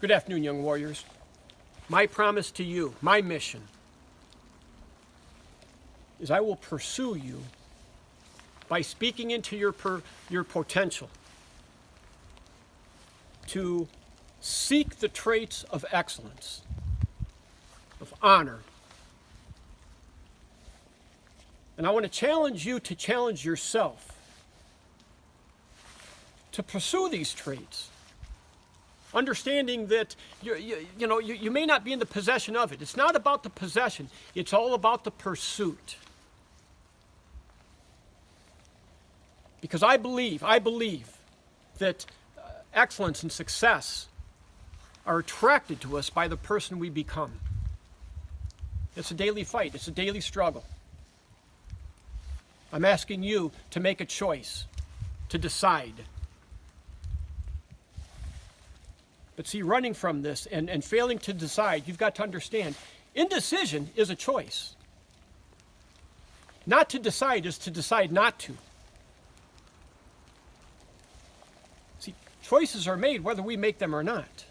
Good afternoon, young warriors. My promise to you, my mission, is I will pursue you by speaking into your potential to seek the traits of excellence, of honor. And I want to challenge you to challenge yourself to pursue these traits, understanding that you may not be in the possession of it. It's not about the possession. It's all about the pursuit. Because I believe that excellence and success are attracted to us by the person we become. It's a daily fight. It's a daily struggle. I'm asking you to make a choice, to decide. But see, running from this and failing to decide, you've got to understand, indecision is a choice. Not to decide is to decide not to. See, choices are made whether we make them or not.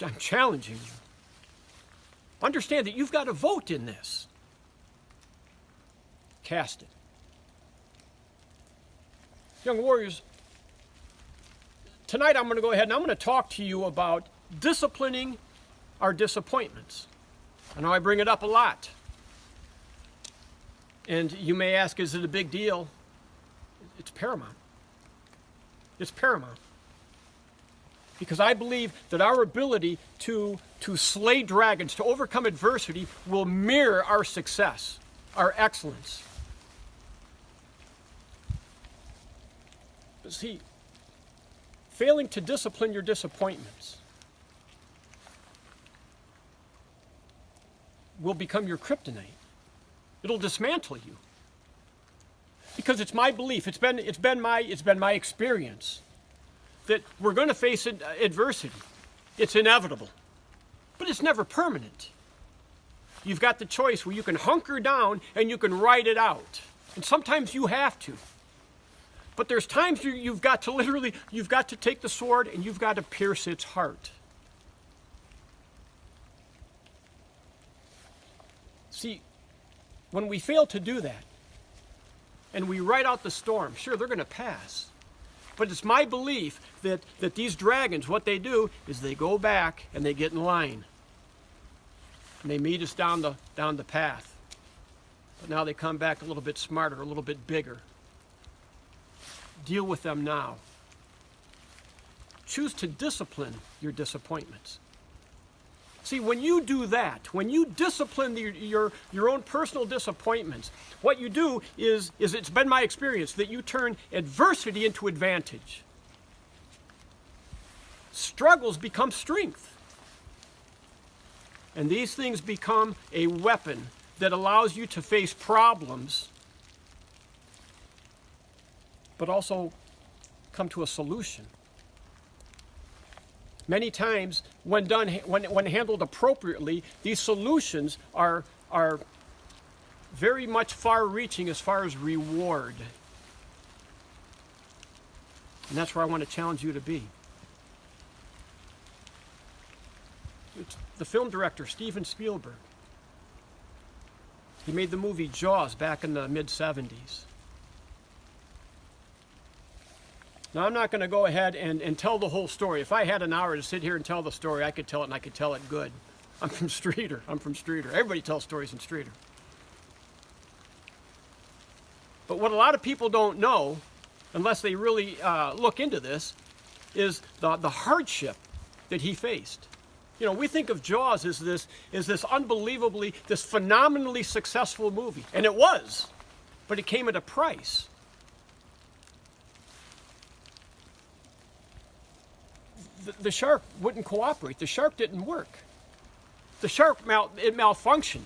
I'm challenging you. Understand that you've got a vote in this. Cast it. Young warriors, tonight I'm going to go ahead and I'm going to talk to you about disciplining our disappointments. I know I bring it up a lot. And you may ask, is it a big deal? It's paramount. It's paramount. Because I believe that our ability to slay dragons, to overcome adversity, will mirror our success, our excellence. But see, failing to discipline your disappointments will become your kryptonite. It'll dismantle you. Because it's my belief, it's been my experience that we're going to face adversity. It's inevitable. But it's never permanent. You've got the choice where you can hunker down and you can ride it out. And sometimes you have to. But there's times you've got to take the sword and you've got to pierce its heart. See, when we fail to do that, and we ride out the storm, sure, they're going to pass. But it's my belief that these dragons, what they do is they go back and they get in line. And they meet us down the path. But now they come back a little bit smarter, a little bit bigger. Deal with them now. Choose to discipline your disappointments. See, when you do that, when you discipline your own personal disappointments, what you do is it's been my experience that you turn adversity into advantage. Struggles become strength. And these things become a weapon that allows you to face problems, but also come to a solution. Many times, when handled appropriately, these solutions are very much far-reaching as far as reward. And that's where I want to challenge you to be. It's the film director, Steven Spielberg. He made the movie Jaws back in the mid-'70s. Now, I'm not going to go ahead and tell the whole story. If I had an hour to sit here and tell the story, I could tell it, and I could tell it good. I'm from Streator. Everybody tells stories in Streator. But what a lot of people don't know, unless they really look into this, is the hardship that he faced. You know, we think of Jaws as this phenomenally successful movie. And it was. But it came at a price. The shark wouldn't cooperate. The shark didn't work. The shark malfunctioned.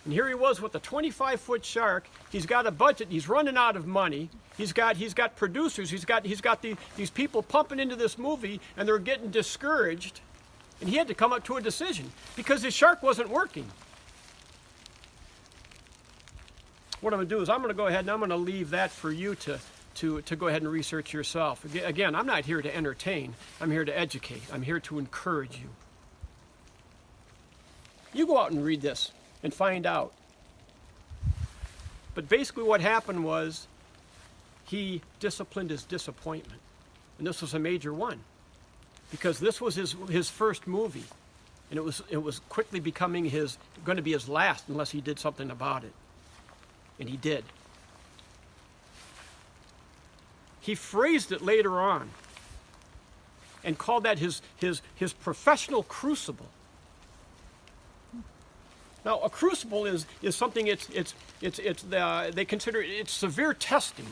And here he was with a 25-foot shark. He's got a budget. He's running out of money. He's got producers. He's got these people pumping into this movie, and they're getting discouraged. And he had to come up to a decision because his shark wasn't working. What I'm going to do is I'm going to go ahead and I'm going to leave that for you to to go ahead and research yourself. Again, I'm not here to entertain. I'm here to educate. I'm here to encourage you. You go out and read this and find out. But basically what happened was he disciplined his disappointment. And this was a major one, because this was his first movie. And it was quickly becoming going to be his last unless he did something about it. And he did. He phrased it later on and called that his professional crucible. Now, a crucible is something they consider it's severe testing.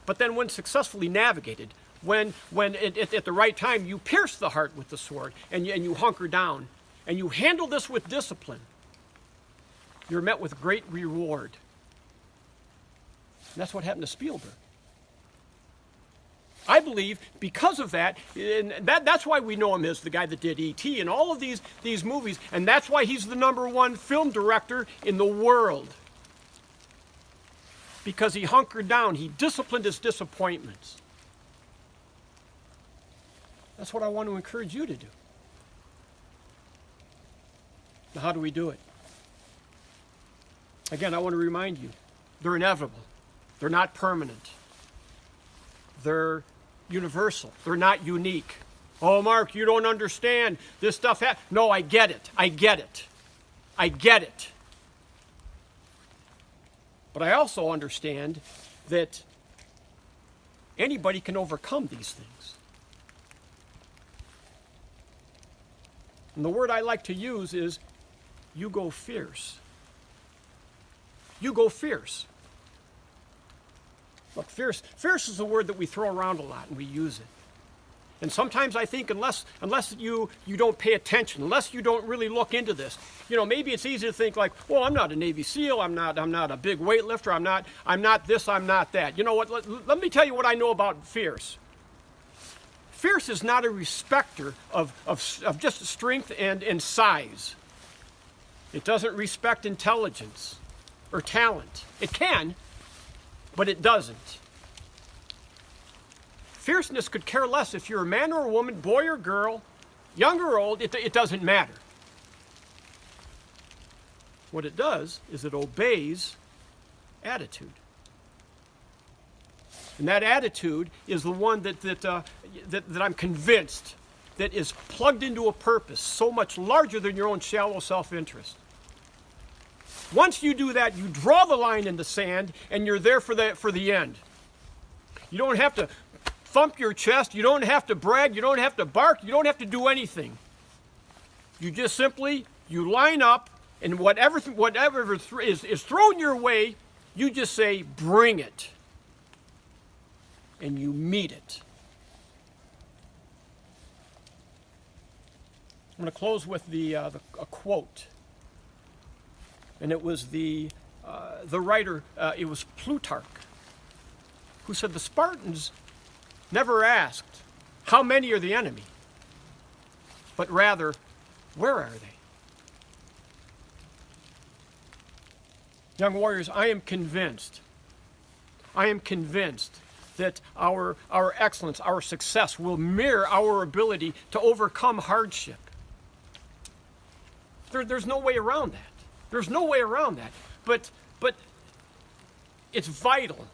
But then when successfully navigated, when at the right time you pierce the heart with the sword and you hunker down and you handle this with discipline, you're met with great reward. And that's what happened to Spielberg. I believe because of that, and that's why we know him as the guy that did E.T. and all of these movies, and that's why he's the #1 film director in the world. Because he hunkered down, he disciplined his disappointments. That's what I want to encourage you to do. Now, how do we do it? Again, I want to remind you, they're inevitable. They're not permanent. They're universal. They're not unique. Oh, Mark, you don't understand. This stuff No, I get it. I get it. I get it. But I also understand that anybody can overcome these things. And the word I like to use is, you go fierce. You go fierce. Look, fierce is a word that we throw around a lot and we use it. And sometimes I think unless you don't pay attention, unless you don't really look into this, maybe it's easy to think like, well, I'm not a Navy SEAL, I'm not a big weightlifter, I'm not this, I'm not that. You know what? Let me tell you what I know about fierce. Fierce is not a respecter of just strength and size. It doesn't respect intelligence or talent. It can, but it doesn't. Fierceness could care less if you're a man or a woman, boy or girl, young or old, it doesn't matter. What it does is it obeys attitude. And that attitude is the one that I'm convinced that is plugged into a purpose so much larger than your own shallow self-interest. Once you do that, you draw the line in the sand, and you're there for the end. You don't have to thump your chest. You don't have to brag. You don't have to bark. You don't have to do anything. You just simply, you line up, and whatever is thrown your way, you just say, bring it. And you meet it. I'm going to close with a quote. And it was the writer, it was Plutarch, who said the Spartans never asked, how many are the enemy? But rather, where are they? Young warriors, I am convinced that our excellence, our success will mirror our ability to overcome hardship. There's no way around that. There's no way around that. But it's vital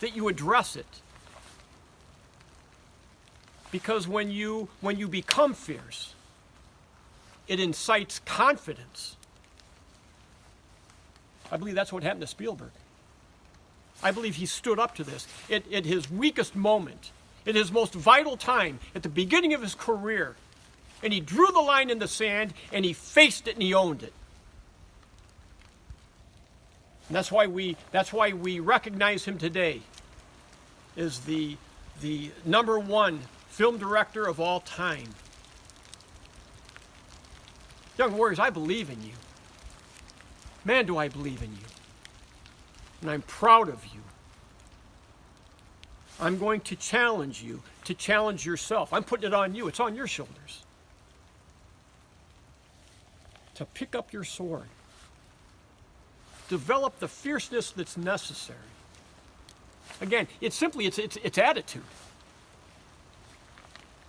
that you address it. Because when you become fierce, it incites confidence. I believe that's what happened to Spielberg. I believe he stood up to this at his weakest moment, at his most vital time, at the beginning of his career. And he drew the line in the sand, and he faced it, and he owned it. And that's why we recognize him today as the #1 film director of all time. Young warriors, I believe in you. Man, do I believe in you. And I'm proud of you. I'm going to challenge you to challenge yourself. I'm putting it on you. It's on your shoulders. To pick up your sword. Develop the fierceness that's necessary. Again, it's simply it's attitude.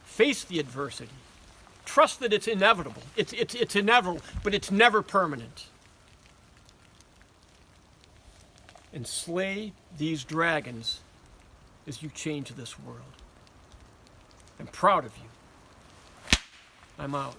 Face the adversity. Trust that it's inevitable. It's inevitable, but it's never permanent. And slay these dragons as you change this world. I'm proud of you. I'm out.